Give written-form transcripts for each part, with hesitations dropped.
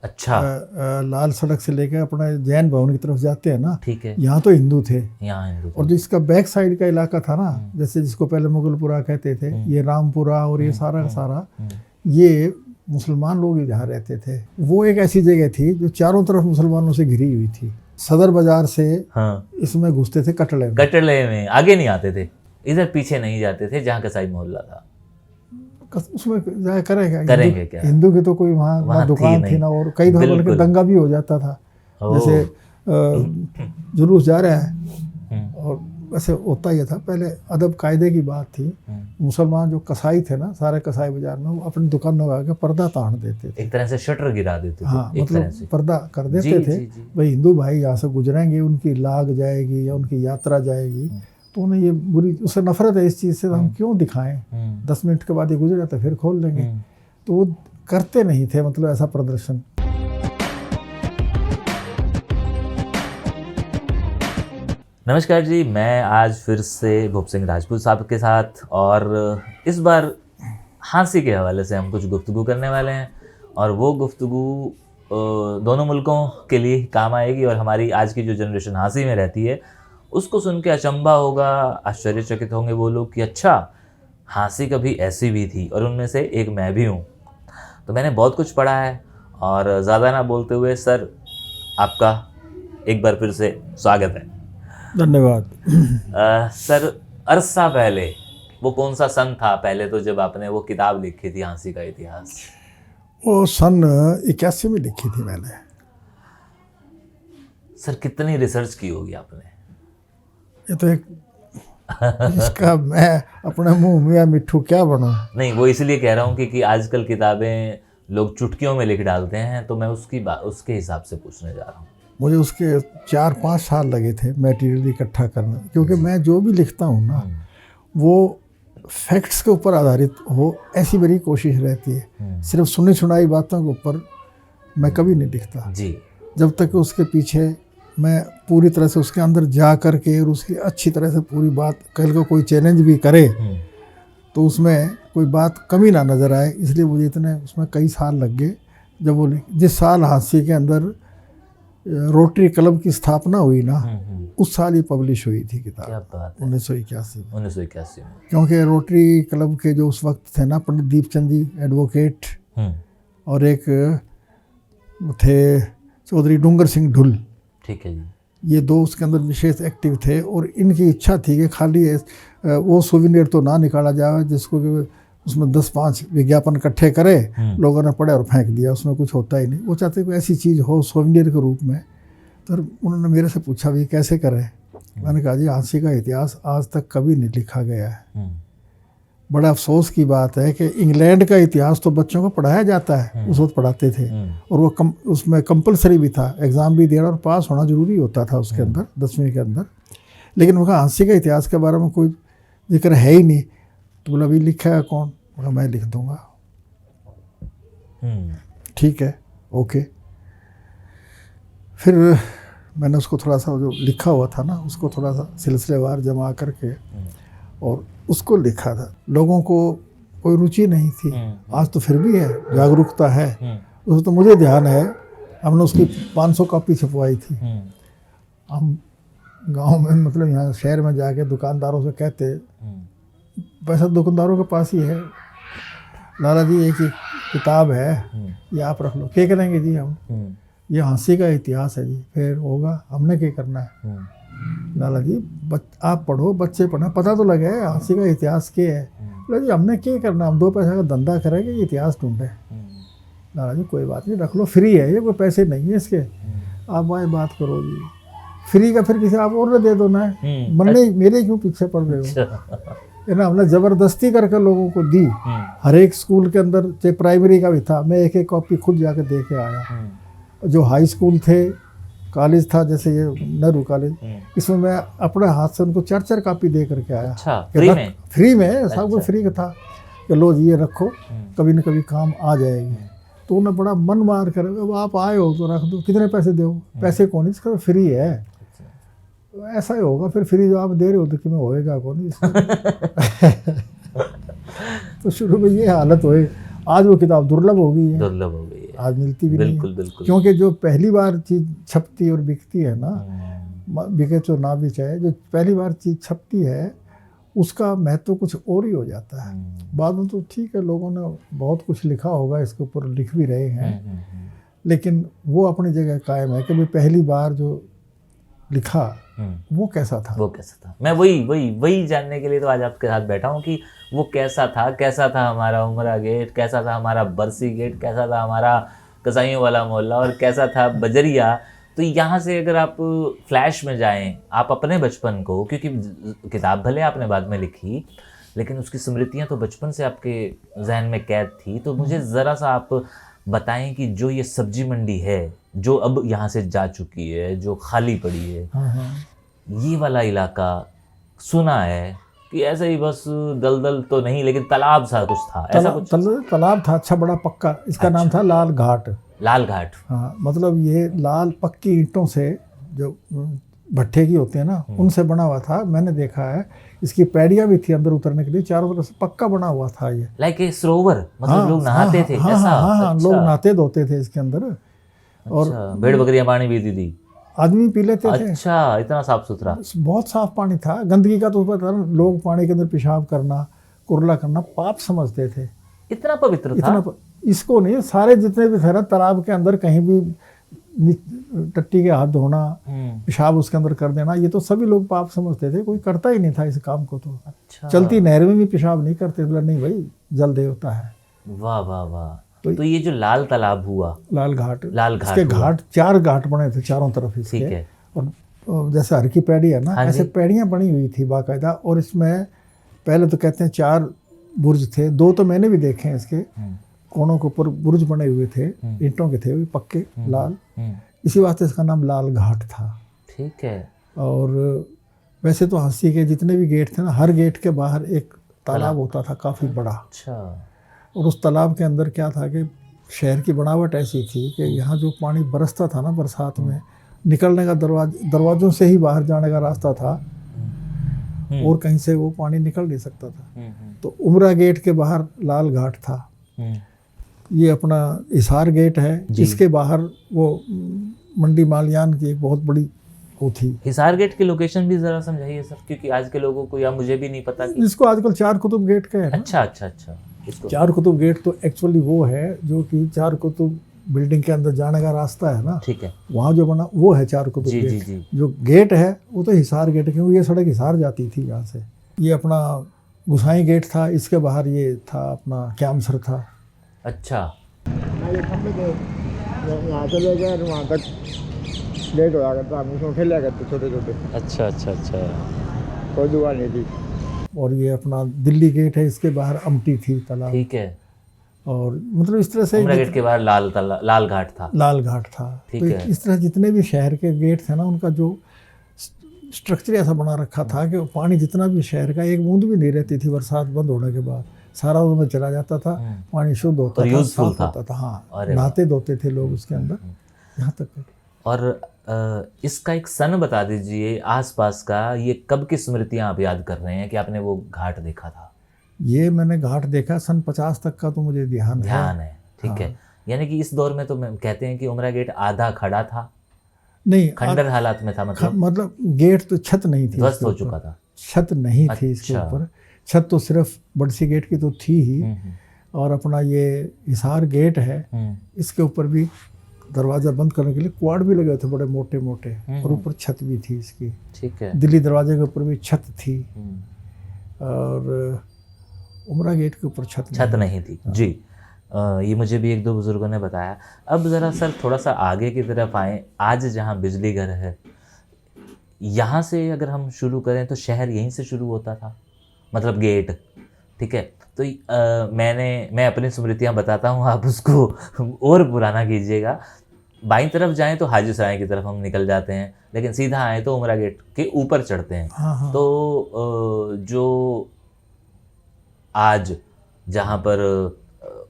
अच्छा। लाल सड़क से लेकर अपना जैन भवन की तरफ जाते हैं ना, ठीक है। यहाँ तो हिंदू थे। यहाँ हिंदू थे। और जिसका बैक साइड का इलाका था ना, जैसे जिसको पहले मुगलपुरा कहते थे, ये रामपुरा और ये सारा का सारा, ये मुसलमान लोग यहाँ रहते थे। वो एक ऐसी जगह थी जो चारों तरफ मुसलमानों से घिरी हुई थी। सदर बाजार से हाँ। इसमें घुसते थे कटले में। कटले में आगे नहीं आते थे, इधर पीछे नहीं जाते थे जहाँ कसाई मोहल्ला था। उसमें जाया करेंगे क्या? हिंदू की तो कोई वहाँ दुकान थी ना, और कई दफा बल्कि दंगा भी हो जाता था। जैसे जुलूस जा रहा है, और वैसे होता ही था पहले, अदब कायदे की बात थी। मुसलमान जो कसाई थे ना, सारे कसाई बाजार में, वो अपनी दुकानों का आगे पर्दा तान देते थे, एक तरह से शटर गिरा देते थे। हाँ, एक तरह मतलब से पर्दा कर देते थे। भाई हिंदू भाई यहाँ से गुजरेंगे, उनकी लाग जाएगी या उनकी यात्रा जाएगी, तो उन्हें ये बुरी, उससे नफरत है इस चीज़ से, तो हम क्यों दिखाएं, 10 मिनट के बाद ये गुजरे तो फिर खोल लेंगे। तो वो करते नहीं थे, मतलब ऐसा प्रदर्शन। नमस्कार जी, मैं आज फिर से भूप सिंह राजपूत साहब के साथ, और इस बार हाँसी के हवाले से हम कुछ गुफ्तगू करने वाले हैं। और वो गुफ्तगू दोनों मुल्कों के लिए काम आएगी, और हमारी आज की जो जनरेशन हाँसी में रहती है उसको सुन के अचंभा होगा, आश्चर्यचकित होंगे वो लोग कि अच्छा, हाँसी कभी ऐसी भी थी, और उनमें से एक मैं भी हूँ। तो मैंने बहुत कुछ पढ़ा है, और ज़्यादा ना बोलते हुए सर, आपका एक बार फिर से स्वागत है। धन्यवाद। सर, अरसा पहले वो कौन सा सन था पहले, तो जब आपने वो किताब लिखी थी हाँसी का इतिहास? वो सन 81 में लिखी थी मैंने। सर, कितनी रिसर्च की होगी आपने? ये तो एक इसका मैं अपने मुंह में मिट्ठू क्या बनूं। नहीं, वो इसलिए कह रहा हूँ कि आजकल किताबें लोग चुटकियों में लिख डालते हैं, तो मैं उसके हिसाब से पूछने जा रहा हूँ। मुझे उसके 4-5 साल लगे थे मटेरियल इकट्ठा करने, क्योंकि मैं जो भी लिखता हूँ ना, वो फैक्ट्स के ऊपर आधारित हो, ऐसी मेरी कोशिश रहती है। सिर्फ सुनी सुनाई बातों के ऊपर मैं कभी नहीं लिखता जी। जब तक उसके पीछे मैं पूरी तरह से उसके अंदर जा कर के और उसकी अच्छी तरह से पूरी बात, कल को कोई चैलेंज भी करे तो उसमें कोई बात कमी ना नज़र आए। इसलिए मुझे इतने उसमें कई साल लग गए। जब वो जिस साल हाँसी के अंदर रोटरी क्लब की स्थापना हुई ना, उस साल ही पब्लिश हुई थी किताब। क्या बात है। 1981 में। क्योंकि रोटरी क्लब के जो उस वक्त थे ना, पंडित दीपचंद जी एडवोकेट, और एक थे चौधरी डूंगर सिंह ढुल, ठीक है जी, ये दो उसके अंदर विशेष एक्टिव थे। और इनकी इच्छा थी कि खाली वो सोविनियर तो ना निकाला जाए जिसको कि उसमें 10-5 विज्ञापन इकट्ठे करे, लोगों ने पढ़े और फेंक दिया, उसमें कुछ होता ही नहीं। वो चाहते कोई ऐसी चीज़ हो सोविनियर के रूप में। तो उन्होंने मेरे से पूछा भी कैसे करें। मैंने कहा जी, हाँसी का इतिहास आज तक कभी नहीं लिखा गया है। बड़ा अफसोस की बात है कि इंग्लैंड का इतिहास तो बच्चों को पढ़ाया जाता है, उस वक्त पढ़ाते थे, और वो उसमें कंपलसरी भी था, एग्ज़ाम भी देना और पास होना जरूरी होता था उसके अंदर, 10वीं के अंदर। लेकिन उनका हाँसी का इतिहास के बारे में कोई जिक्र है ही नहीं। तो बोला अभी लिखा है कौन? मैं लिख दूंगा। ठीक है, ओके। फिर मैंने उसको थोड़ा सा, जो लिखा हुआ था ना, उसको थोड़ा सा सिलसिलेवार जमा करके और उसको लिखा था। लोगों को कोई रुचि नहीं थी, आज तो फिर भी है, जागरूकता है। उसमें तो मुझे ध्यान है, हमने उसकी 500 कॉपी छपवाई थी। हम गांव में, मतलब यहाँ शहर में जाके दुकानदारों से कहते, पैसा दुकानदारों के पास ही है, लाला जी एक ही किताब है, ये आप रख लो। क्या करेंगे जी हम? ये हाँसी का इतिहास है जी। फिर होगा, हमने क्या करना है? लाला जी आप पढ़ो, बच्चे पढ़ना, पता तो लगे हाँसी का इतिहास क्या है। लाला जी हमने क्या करना, हम 2 पैसा का धंधा करेंगे, ये इतिहास ढूंढे। लाला जी कोई बात नहीं, रख लो, फ्री है ये, कोई पैसे नहीं है इसके, आप आए बात करो जी। फ्री का फिर किसी आप और दे दो ना, मरने मेरे क्यों पीछे पड़ रहे हो? है ना, हमने ज़बरदस्ती करके लोगों को दी। हर एक स्कूल के अंदर, चाहे प्राइमरी का भी था, मैं एक कॉपी खुद जाके दे के आया। जो हाई स्कूल थे, कॉलेज था, जैसे ये नेहरू कॉलेज, इसमें मैं अपने हाथ से उनको 4-4 कॉपी दे करके आया। अच्छा, फ्री में सब कुछ फ्री का था कि लो जी ये रखो, कभी न कभी काम आ जाएगी। तो उन्हें बड़ा मन मार कर, अब आप आए हो तो रख दो, कितने पैसे दो? पैसे कौन, इसका फ्री है। तो ऐसा ही होगा फिर, फ्री जो आप दे रहे हो तो कि में होएगा कौन तो शुरू में ये हालत हुई। आज वो किताब दुर्लभ हो गई है। आज मिलती भी नहीं बिल्कुल है। बिल्कुल। क्योंकि जो पहली बार चीज़ छपती और बिकती है ना, बिके तो ना भी चाहे, जो पहली बार चीज़ छपती है उसका महत्व कुछ और ही हो जाता है। बाद में तो ठीक है, लोगों ने बहुत कुछ लिखा होगा, इसके ऊपर लिख भी रहे हैं, लेकिन वो अपनी जगह कायम है कि भाई पहली बार जो लिखा वो कैसा था। वो कैसा था, मैं वही जानने के लिए तो आज आपके साथ बैठा हूँ कि वो कैसा था हमारा उमरा गेट, कैसा था हमारा बरसी गेट, कैसा था हमारा कसाईयों वाला मोहल्ला, और कैसा था बजरिया। तो यहाँ से अगर आप फ्लैश में जाएं, आप अपने बचपन को, क्योंकि किताब भले आपने बाद में लिखी लेकिन उसकी स्मृतियाँ तो बचपन से आपके जहन में कैद थी, तो मुझे ज़रा सा आप बताएं कि जो ये सब्जी मंडी है जो अब यहाँ से जा चुकी है, जो खाली पड़ी है, ये वाला इलाका सुना है कि ऐसे ही बस दलदल तो नहीं लेकिन तालाब सा कुछ था, ऐसा कुछ? तालाब था, अच्छा बड़ा पक्का, इसका नाम था लाल घाट। लाल घाट, हाँ, मतलब ये लाल पक्की ईंटों से, जो भट्ठे की होती है ना, उनसे बना हुआ था। मैंने देखा है, इसकी पैड़ियाँ भी थी अंदर उतरने के लिए, चारों तरफ से पक्का बना हुआ था ये, लाइक ए सरोवर, मतलब लोग नहाते थे ऐसा? हाँ, लोग नहाते धोते थे इसके अंदर, और भेड़ बकरियां पानी पीती थी, आदमी पी लेते थे। अच्छा, इतना साफ सुथरा? बहुत साफ पानी था, गंदगी का तो पता ना, लोग पानी के अंदर पेशाब करना, कुरला करना पाप समझते थे। इतना पवित्र था? इसको नहीं, सारे जितने भी थे ना तालाब के अंदर, कहीं भी टट्टी के हाथ धोना, पेशाब उसके अंदर कर देना, ये तो सभी लोग पाप समझते थे, कोई करता ही नहीं था इस काम को। तो अच्छा, चलती नहर में भी पेशाब नहीं करते थे, नहीं भाई जल देवता है। वाह वाह वाह। तो ये जो लाल तालाब हुआ, लाल घाट, इसके घाट 4 घाट बने थे चारों तरफ इसके। ठीक है। और जैसे हर की पैड़ी है ना, ऐसे पैड़ियाँ बनी हुई थी बाकायदा, और इसमें पहले तो कहते हैं 4 बुर्ज थे, 2 तो मैंने भी देखे हैं, इसके कोनों के ऊपर बुर्ज बने हुए थे, ईंटों के थे पक्के लाल, इसी वास्ते इसका नाम लाल घाट था। ठीक है। और वैसे तो हांसी के जितने भी गेट थे ना, हर गेट के बाहर एक तालाब होता था काफ़ी बड़ा। अच्छा। और उस तालाब के अंदर क्या था कि शहर की बनावट ऐसी थी कि यहाँ जो पानी बरसता था ना बरसात में, निकलने का दरवाजों से ही बाहर जाने का रास्ता था, और कहीं से वो पानी निकल नहीं सकता था। तो उमरा गेट के बाहर लाल घाट था, ये अपना हिसार गेट है, इसके बाहर वो मंडी मालयान की एक बहुत बड़ी वो थी। हिसार गेट की लोकेशन भी जरा समझाइए सर, क्योंकि आज के लोगों को या मुझे भी नहीं पता कि इसको आजकल 4 कुतुब गेट का है। अच्छा, इसको 4 कुतुब गेट तो एक्चुअली वो है जो कि 4 कुतुब बिल्डिंग के अंदर जाने का रास्ता है ना, ठीक है, वहाँ जो बना वो है 4 कुतुब गेट। जी। जो गेट है वो तो हिसार गेट है, क्योंकि ये सड़क हिसार जाती थी यहाँ से। ये अपना गुसाई गेट था, इसके बाहर ये था अपना क्यामसर था। अच्छा, यहाँ से ले गए वहाँ तक लेट हो जाता, हम उसमें खेला करते छोटे। अच्छा, कोई दुआ नहीं थी। और ये अपना दिल्ली गेट है, इसके बाहर अमटी थी तालाब। ठीक है। और मतलब इस तरह से उमरा गेट के बाहर लाल घाट था। लाल घाट था। ठीक तो है। इस तरह जितने भी शहर के गेट थे ना, उनका जो स्ट्रक्चर ऐसा बना रखा था कि पानी जितना भी शहर का, एक बूंद भी नहीं रहती थी बरसात बंद होने के बाद, सारा उसमें चला जाता था, पानी शुद्ध होता था, साफ होता था। हाँ, नहाते धोते थे लोग उसके अंदर, यहाँ तक। और इसका एक सन बता दीजिए आसपास का, ये कब की स्मृतियाँ आप याद कर रहे हैं कि आपने वो घाट देखा था? ये मैंने घाट देखा सन 50 तक का तो मुझे ध्यान है। ठीक है। यानी कि इस दौर में तो कहते हैं कि उमरा गेट आधा खड़ा था, नहीं खंडर हालात में था, मतलब गेट तो छत नहीं थी, ध्वस्त हो चुका था, छत नहीं थी इसके ऊपर। छत तो सिर्फ बड़सी गेट की तो थी ही, और अपना ये हिसार गेट है, इसके ऊपर भी दरवाज़ा बंद करने के लिए क्वाड भी लगे थे बड़े मोटे मोटे, और ऊपर छत भी थी इसकी। ठीक है। दिल्ली दरवाजे के ऊपर भी छत थी, और उमरा गेट के ऊपर छत नहीं थी। जी, ये मुझे भी 1-2 बुजुर्गों ने बताया। अब ज़रा सर थोड़ा सा आगे की तरफ आएँ, आज जहाँ बिजली घर है, यहाँ से अगर हम शुरू करें तो शहर यहीं से शुरू होता था, मतलब गेट। ठीक है। तो मैं अपनी स्मृतियाँ बताता हूँ, आप उसको और पुराना कीजिएगा। बाईं तरफ जाएं तो हाजी सराय की तरफ हम निकल जाते हैं, लेकिन सीधा आए तो उमरा गेट के ऊपर चढ़ते हैं। हाँ। तो जो आज जहाँ पर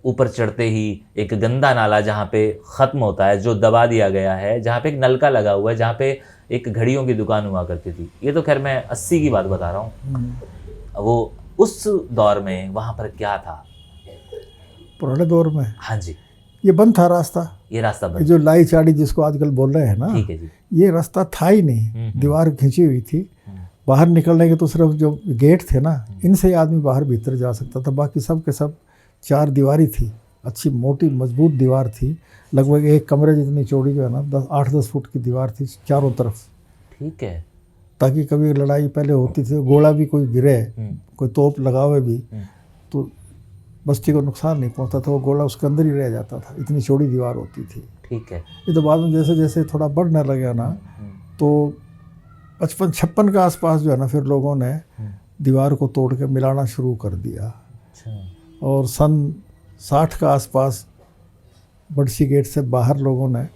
ऊपर चढ़ते ही एक गंदा नाला जहाँ पे ख़त्म होता है, जो दबा दिया गया है, जहाँ पे एक नलका लगा हुआ है, जहाँ पे एक घड़ियों की दुकान हुआ करती थी। ये तो खैर मैं 80 की बात बता रहा हूँ। वो उस दौर में वहाँ पर क्या था? पुराने दौर में? हाँ जी। ये बंद था रास्ता। ये रास्ता ये बंद। जो लाई चाड़ी जिसको आजकल बोल रहे हैं ना, ठीक है जी। ये रास्ता था ही नहीं, दीवार खींची हुई थी। बाहर निकलने के तो सिर्फ जो गेट थे ना, इनसे ही आदमी बाहर भीतर जा सकता था, बाकी सब के सब चार दीवारी थी, अच्छी मोटी मजबूत दीवार थी, लगभग एक कमरे जितनी चौड़ी जो है ना 8-10 फुट की दीवार थी चारों तरफ, ठीक है। ताकि कभी लड़ाई पहले होती थी, गोला भी कोई गिरे, कोई तोप लगावे भी, तो बस्ती को नुकसान नहीं पहुंचता था, वो गोला उसके अंदर ही रह जाता था, इतनी चौड़ी दीवार होती थी। ठीक है। ये तो बाद में जैसे जैसे थोड़ा बढ़ने लगा ना, तो 55-56 के आसपास जो है ना, फिर लोगों ने दीवार को तोड़ के मिलाना शुरू कर दिया। अच्छा। और सन 60 के आसपास बड़सी गेट से बाहर लोगों ने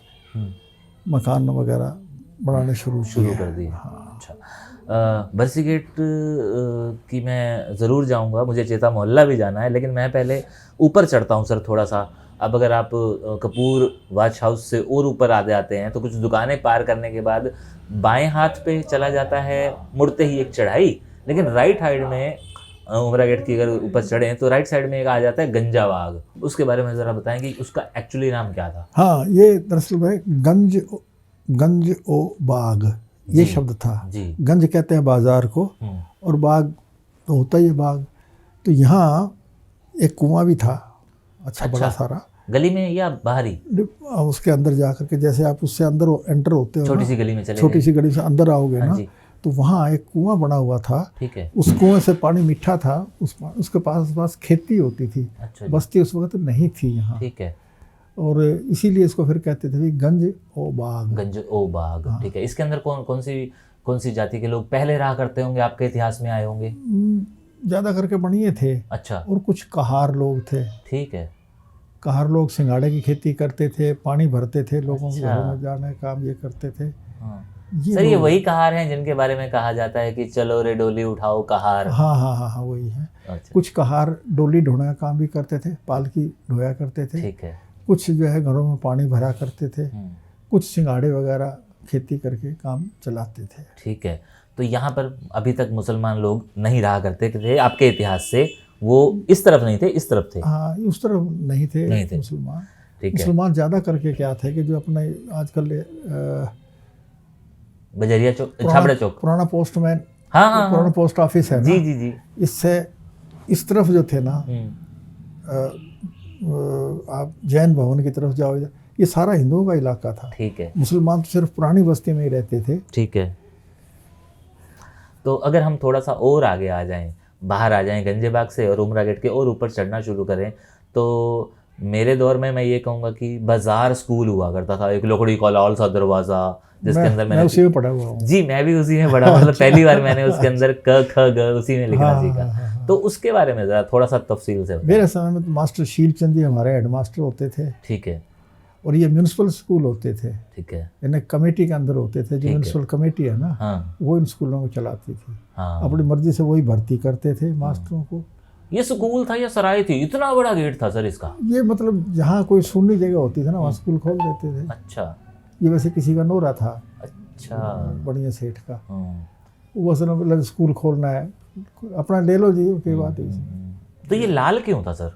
मकान वगैरह बनाने शुरू कर दिए। अच्छा। बरसी गेट की मैं ज़रूर जाऊंगा, मुझे चेता मोहल्ला भी जाना है, लेकिन मैं पहले ऊपर चढ़ता हूं सर थोड़ा सा। अब अगर आप कपूर वॉच हाउस से और ऊपर आ जाते हैं तो कुछ दुकानें पार करने के बाद बाएं हाथ पे चला जाता है, मुड़ते ही एक चढ़ाई, लेकिन राइट साइड में उमरा गेट की अगर ऊपर चढ़ें तो राइट साइड में एक आ जाता है गंजा बाग। उसके बारे में ज़रा बताएं कि उसका एक्चुअली नाम क्या था। हाँ, ये दरअसल में गंज ओ बाग ये शब्द था जी। गंज कहते हैं बाजार को, और बाग तो होता ही है बाग। तो यहाँ एक कुआं भी था, अच्छा बड़ा सारा, गली में या बाहरी? उसके अंदर जा करके जैसे आप उससे अंदर एंटर होते हो, छोटी सी गली में चले, छोटी सी गली से अंदर आओगे ना, जी। तो वहाँ एक कुआं बना हुआ था। ठीक है। उस कुएं से पानी मीठा था, उसके पास खेती होती थी। अच्छा। बस्ती उस वक्त नहीं थी यहाँ। ठीक है। और इसीलिए इसको फिर कहते थे गंज ओ बाग। गंज ओ बाग। ठीक है। इसके अंदर कौन सी जाति के लोग पहले रहा करते होंगे, आपके इतिहास में आए होंगे? ज़्यादा करके बनिए थे। अच्छा। और कुछ कहार लोग थे। ठीक है। कहार लोग सिंगाड़े की खेती करते थे, पानी भरते थे, लोगों के घरों में जाने का काम ये करते थे। सर ये वही कहार हैं जिनके बारे में कहा जाता है कि चलो रे डोली उठाओ कहार? हाँ हाँ हाँ हाँ, वही है। अच्छा। कुछ कहार डोली ढोने का काम भी करते थे, पालकी ढोया करते थे। ठीक है। कुछ जो है घरों में पानी भरा करते थे, कुछ सिंगाड़े वगैरह खेती करके काम चलाते थे। ठीक है। तो यहाँ पर अभी तक मुसलमान लोग नहीं रहा करते थे आपके इतिहास से? वो इस तरफ नहीं थे, इस तरफ थे? हाँ, उस तरफ नहीं थे मुसलमान। ठीक है। मुसलमान ज़्यादा करके क्या थे कि जो अपने आजकल बजरिया चौक, छाबड़ा चौक, पुराना पोस्टमैन, हाँ, पुराना पोस्ट ऑफिस है ना, जी जी जी, इससे इस तरफ जो थे ना, आप जैन भवन की तरफ जाओ, ये सारा हिंदुओं का इलाका था। ठीक है। मुसलमान तो सिर्फ पुरानी बस्ती में ही रहते थे। ठीक है। तो अगर हम थोड़ा सा और आगे आ जाएं, बाहर आ जाएं गंजे बाग से और उमरा गेट के और ऊपर चढ़ना शुरू करें, तो मेरे दौर में मैं ये कहूँगा कि बाजार स्कूल हुआ करता था, एक लकड़ी का लाल सा दरवाज़ा, जिसके अंदर मैंने उसी में पढ़ा हुआ हूँ। जी, मैं भी उसी में पढ़ा, मतलब पहली बार मैंने उसके अंदर क ख ग उसी में लिखना सीखा। तो उसके बारे में ज़रा थोड़ा सा तफसील से बताएं। मेरे समय में तो मास्टर शील चंद जी हमारे हेडमास्टर होते थे। ठीक है। और ये म्यूनिसिपल स्कूल होते थे। ठीक है। यानी कमेटी के अंदर होते थे, जो म्यूनिसिपल कमेटी है ना, हाँ, वो इन स्कूलों को चलाती थी। हाँ। अपनी मर्जी से वही भर्ती करते थे मास्टरों को। ये स्कूल था या सराय थी? इतना बड़ा गेट था सर इसका? ये मतलब जहाँ कोई सुननी जगह होती थी ना, वहाँ स्कूल खोल देते थे। अच्छा। ये वैसे किसी का नोरा था, अच्छा, बढ़िया सेठ का। वो असल में मतलब स्कूल खोलना है, अपना ले लो जी, कोई बात नहीं। तो ये लाल क्यों था सर?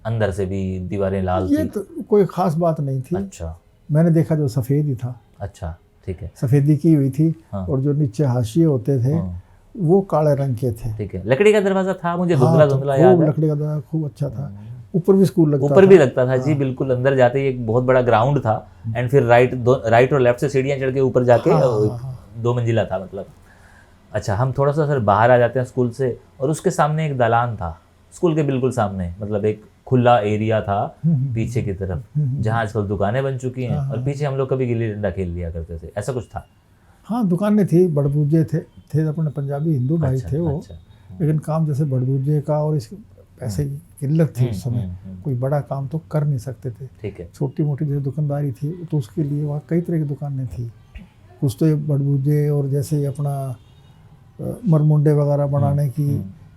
अंदर से भी दीवारें लाल ये थी? तो कोई खास बात नहीं थी। अच्छा। मैंने देखा जो सफ़ेद ही था। अच्छा, ठीक है। सफ़ेदी की हुई थी। हाँ। और जो नीचे हाशिए होते थे वो काले रंग के थे। ठीक है। लकड़ी का दरवाजा था, मुझे हाँ, धुंधला धुंधला याद है। लकड़ी का दरवाजा खूब अच्छा था। ऊपर भी स्कूल लगता ऊपर भी लगता था जी, बिल्कुल। अंदर जाते ही एक बहुत बड़ा ग्राउंड था, एंड फिर राइट और लेफ्ट से सीढ़ियाँ चढ़ के ऊपर जाके 2 मंजिला था मतलब। अच्छा, हम थोड़ा सा सर बाहर आ जाते हैं स्कूल से, और उसके सामने एक दालान था, स्कूल के बिल्कुल सामने, मतलब एक खुला एरिया था पीछे की तरफ, जहाँ आजकल दुकानें बन चुकी हैं, और पीछे हम लोग कभी गिल्ली डंडा खेल लिया करते थे, ऐसा कुछ था? हाँ, दुकानें थी, बड़बूजे थे अपने पंजाबी हिंदू भाई थे वो। अच्छा। लेकिन काम जैसे बड़बूजे का, और इसके पैसे की किल्लत थी उस समय, कोई बड़ा काम तो कर नहीं सकते थे। ठीक है। छोटी मोटी जो दुकानदारी थी तो उसके लिए वहाँ कई तरह की दुकानें थी। कुछ तो ये बड़बूजे और जैसे अपना मरमुंडे वगैरह बनाने की,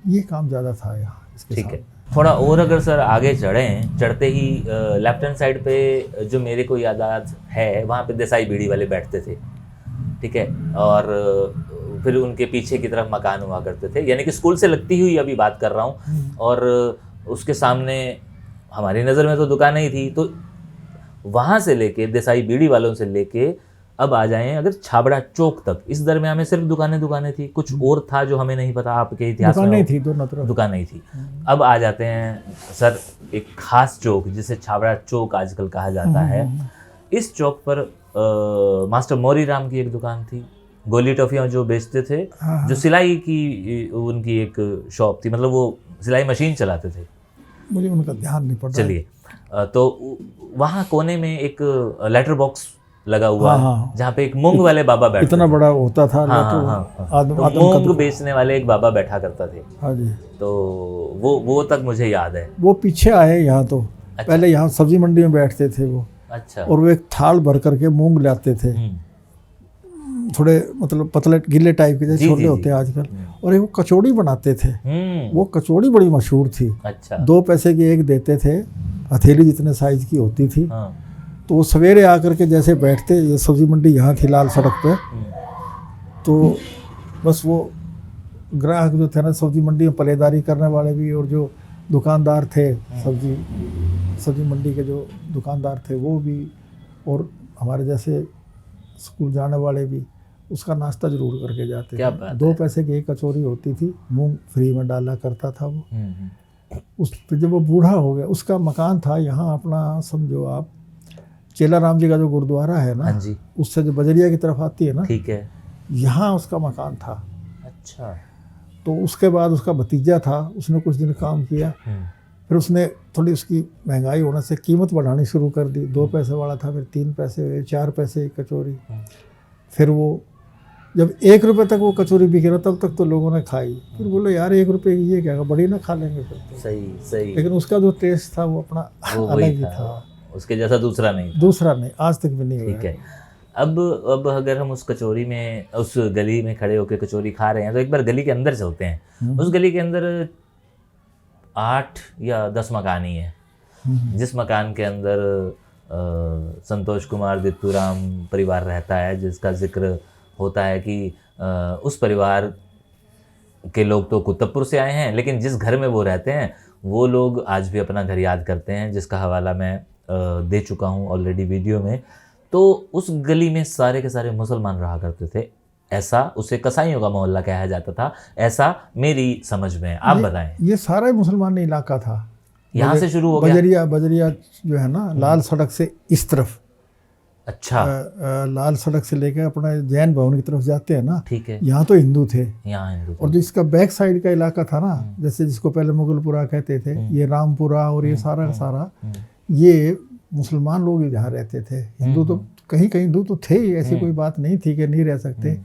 ये काम ज़्यादा था यहाँ इसके। ठीक है। थोड़ा और अगर सर आगे चढ़ते ही लेफ्ट हैंड साइड पे जो मेरे को याद है, वहाँ पे देसाई बीड़ी वाले बैठते थे। ठीक है। और फिर उनके पीछे की तरफ मकान हुआ करते थे, यानी कि स्कूल से लगती हुई अभी बात कर रहा हूँ। और उसके सामने हमारी नज़र में तो दुकानें ही थी, तो वहाँ से लेके देसाई बीड़ी वालों से लेके अब आ जाएं अगर छाबड़ा चौक तक, इस दरमियान में सिर्फ दुकानें थी, कुछ और था जो हमें नहीं पता, आपके इतिहास में दुकानें थी दोनों तरफ। दुकानें ही थी। अब आ जाते हैं सर एक खास चौक जिसे छाबड़ा चौक आजकल कहा जाता है। इस चौक पर मास्टर मौरी राम की एक दुकान थी, गोली टॉफियाँ जो बेचते थे, जो सिलाई की उनकी एक शॉप थी, मतलब वो सिलाई मशीन चलाते थे। मुझे उनका ध्यान नहीं पड़ा। चलिए, तो वहाँ कोने में एक लेटर बॉक्स लगा हुआ है जहाँ पे एक मूंग वाले बाबा बैठते इतना बड़ा होता था। तो मूंग बेचने वाले एक बाबा बैठा करता थे। हाँ जी, तो वो तक मुझे याद है। वो पीछे आए यहाँ तो। अच्छा। पहले यहाँ सब्जी मंडी में बैठते थे वो। अच्छा। और वो एक थाल भर करके मूंग लाते थे, थोड़े मतलब पतले गिले टाइप के जैसे छोटे होते हैं आजकल। और एक वो कचौड़ी बनाते थे, वो कचौड़ी बड़ी मशहूर थी। अच्छा। 2 पैसे की एक देते थे, हथेली जितने साइज की होती थी। हाँ। तो वो सवेरे आकर के जैसे बैठते, ये सब्जी मंडी यहाँ थी लाल सड़क पे, तो बस वो ग्राहक जो थे ना सब्जी मंडी में पलेदारी करने वाले भी, और जो दुकानदार थे सब्जी मंडी के जो दुकानदार थे वो भी, और हमारे जैसे स्कूल जाने वाले भी उसका नाश्ता जरूर करके जाते थे। 2 पैसे की एक कचौरी होती थी, मूंग फ्री में डाला करता था वो। उस जब वो बूढ़ा हो गया, उसका मकान था यहाँ अपना, समझो आप चेला राम जी का जो गुरुद्वारा है ना, उससे जो बजरिया की तरफ आती है ना, ठीक है, यहाँ उसका मकान था। अच्छा। तो उसके बाद उसका भतीजा था, उसने कुछ दिन काम किया, फिर उसने थोड़ी उसकी महंगाई होने से कीमत बढ़ानी शुरू कर दी। 2 पैसे वाला था, फिर 3 पैसे हुए, 4 पैसे एक कचौरी। फिर वो जब 1 रुपये तक वो कचौरी बिक रहा, तब तक तो लोगों ने खाई। फिर बोले यार 1 रुपये की ये क्या, बड़ी ना खा लेंगे फिर तो। सही। लेकिन उसका जो टेस्ट था वो अपना अलग ही था, उसके जैसा दूसरा नहीं, आज तक भी नहीं हुआ। ठीक है। अब अगर हम उस कचौरी में, उस गली में खड़े होकर कचौरी खा रहे हैं, तो एक बार गली के अंदर चलते हैं। उस गली के अंदर 8 या 10 मकान ही है, जिस मकान के अंदर संतोष कुमार दित्तूराम परिवार रहता है, जिसका जिक्र होता है कि उस परिवार के लोग तो कुतुबपुर से आए हैं, लेकिन जिस घर में वो रहते हैं वो लोग आज भी अपना घर याद करते हैं, जिसका हवाला मैं दे चुका हूँ ऑलरेडी वीडियो में। तो उस गली में सारे के सारे मुसलमान रहा करते थे, ऐसा उसे कसाईयों का मोहल्ला कहा जाता था, ऐसा मेरी समझ में। आप बताएं। ये सारा ही मुसलमान इलाका था, यहाँ से शुरू हो गया। बजरिया जो है ना, लाल सड़क से इस तरफ। अच्छा। लाल सड़क से लेकर अपना जैन भवन की तरफ जाते हैं ना, ठीक है, यहाँ तो हिंदू थे, और जो इसका बैक साइड का इलाका था ना, जैसे जिसको पहले मुगलपुरा कहते थे, ये रामपुरा और ये सारा का सारा, ये मुसलमान लोग यहाँ रहते थे। हिंदू तो कहीं हिंदू तो थे ही, ऐसी कोई बात नहीं थी कि नहीं रह सकते।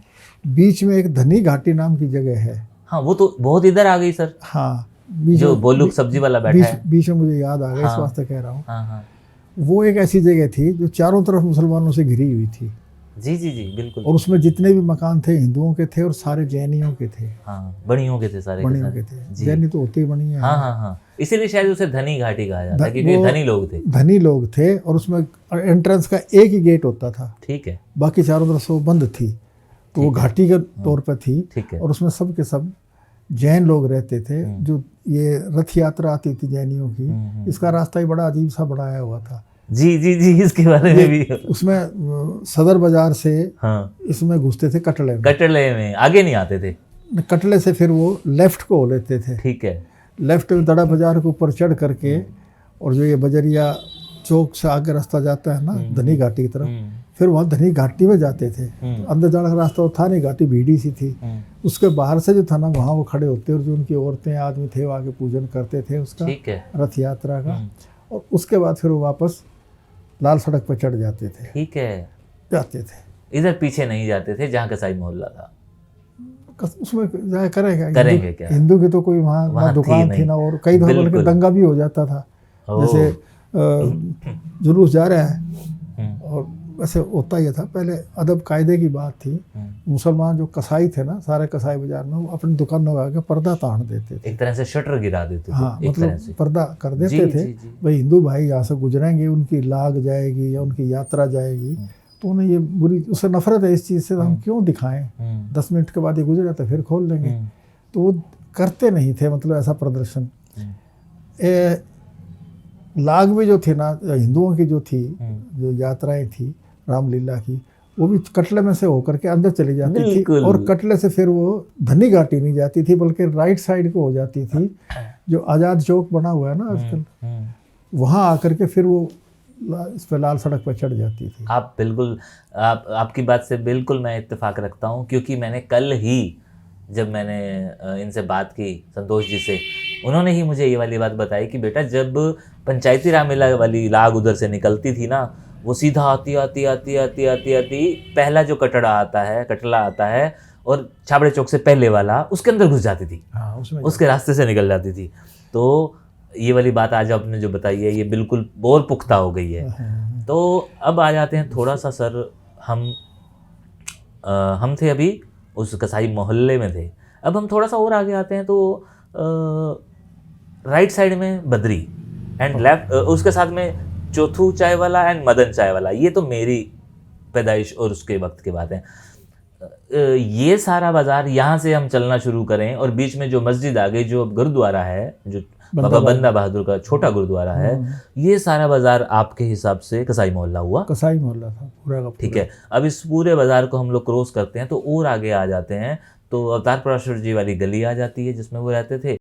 बीच में एक धनी घाटी नाम की जगह है। हाँ, वो तो बहुत इधर आ गई सर। हाँ, जो बोलूक सब्जी वाला बैठा है, बीच में मुझे याद आ गया, इस वास्ते कह रहा हूँ। हाँ। वो एक ऐसी जगह थी जो चारों तरफ मुसलमानों से घिरी हुई थी। जी, बिल्कुल। और उसमें जितने भी मकान थे हिंदुओं के थे और सारे जैनियों के थे। हाँ, बणियों के थे सारे। बणियों के थे, जैनी तो होते ही बणी है। हाँ। इसीलिए शायद उसे धनी घाटी कहा जाता है, क्योंकि धनी लोग थे। धनी लोग थे, और उसमें एंट्रेंस का एक ही गेट होता था। ठीक है। बाकी चारों तरफ से वो बंद थी, तो वो घाटी के तौर पर थी। ठीक है। और उसमें सब के सब जैन लोग रहते थे। जो ये रथ यात्रा आती थी जैनियों की, इसका रास्ता ही बड़ा अजीब सा बनाया हुआ था। जी, इसके बारे में भी। उसमें सदर बाजार से इसमें घुसते थे कटले में, आगे नहीं आते थे। कटले से फिर वो लेफ्ट को लेते थे। ठीक है। लेफ्ट में दड़ा बाजार के ऊपर चढ़ करके, और जो ये बजरिया चौक से आगे रास्ता जाता है ना धनी घाटी की तरफ, फिर वहाँ धनी घाटी में जाते थे। तो अंदर जाने का रास्ता था नहीं, घाटी भीड़ी सी थी। उसके बाहर से जो था ना, वहाँ वो खड़े होते, और जो उनकी औरतें आदमी थे वो आगे पूजन करते थे उसका, रथ यात्रा का। और उसके बाद फिर वो वापस लाल सड़क पर चढ़ जाते थे। ठीक है। जाते थे, इधर पीछे नहीं जाते थे जहाँ कसाई मोहल्ला था। उसमें करेंगे क्या? हिंदू की तो कोई वहाँ दुकान थी ना, और कई दफा बल्कि दंगा भी हो जाता था। जैसे जुलूस जा रहा है, और वैसे होता ही था। पहले अदब कायदे की बात थी। मुसलमान जो कसाई थे ना, सारे कसाई बाजार में, वो अपनी दुकान लगा के पर्दा तान देते थे, एक तरह से शटर गिरा देते थे। हाँ, मतलब पर्दा कर देते थे। भाई हिंदू भाई यहाँ से गुजरेंगे, उनकी लाग जाएगी या उनकी यात्रा जाएगी, तो उन्हें ये बुरी, उससे नफरत है इस चीज़ से, हम क्यों दिखाएं। 10 मिनट के बाद ये गुजरे तो फिर खोल लेंगे। तो वो करते नहीं थे, मतलब ऐसा प्रदर्शन। लाग में जो थे ना, हिंदुओं की जो थी, जो यात्राएं थी रामलीला की, वो भी कटले में से होकर के अंदर चली जाती थी, बिल्कुल। और कटले से फिर वो धनी घाटी नहीं जाती थी, बल्कि राइट साइड को हो जाती थी, जो आज़ाद चौक बना हुआ है ना आजकल, वहाँ आकर के फिर वो इस पे लाल सड़क पर चढ़ जाती थी। आप बिल्कुल, आपकी बात से बिल्कुल मैं इत्तेफाक रखता हूँ, क्योंकि मैंने कल ही जब मैंने इनसे बात की, संतोष जी से, उन्होंने ही मुझे ये वाली बात बताई कि बेटा जब पंचायती रामलीला वाली लाग उधर से निकलती थी ना, वो सीधा आती आती आती आती आती आती पहला जो कटड़ा आता है, कटला आता है, और छाबड़े चौक से पहले वाला, उसके अंदर घुस जाती थी, हाँ, उसमें उसके रास्ते से निकल जाती थी। तो ये वाली बात आज आपने जो बताई है, ये बिल्कुल और पुख्ता हो गई है। तो अब आ जाते हैं थोड़ा सा सर, हम थे अभी उस कसाई मोहल्ले में थे, अब हम थोड़ा सा और आगे आते हैं तो राइट साइड में बद्री एंड लेफ्ट, उसके साथ में चौथू चाय वाला एंड मदन चाय वाला। ये तो मेरी पैदाइश और उसके वक्त की बात है। ये सारा बाजार, यहाँ से हम चलना शुरू करें और बीच में जो मस्जिद आ गई, जो गुरुद्वारा है, जो बाबा बंदा बहादुर का छोटा गुरुद्वारा है, ये सारा बाजार आपके हिसाब से कसाई मोहल्ला हुआ? कसाई मोहल्ला था पूरा का पूरा। ठीक है। अब इस पूरे बाजार को हम लोग क्रॉस करते हैं तो और आगे आ जाते हैं तो अवतार पराशर जी वाली गली आ जाती है जिसमें वो रहते थे।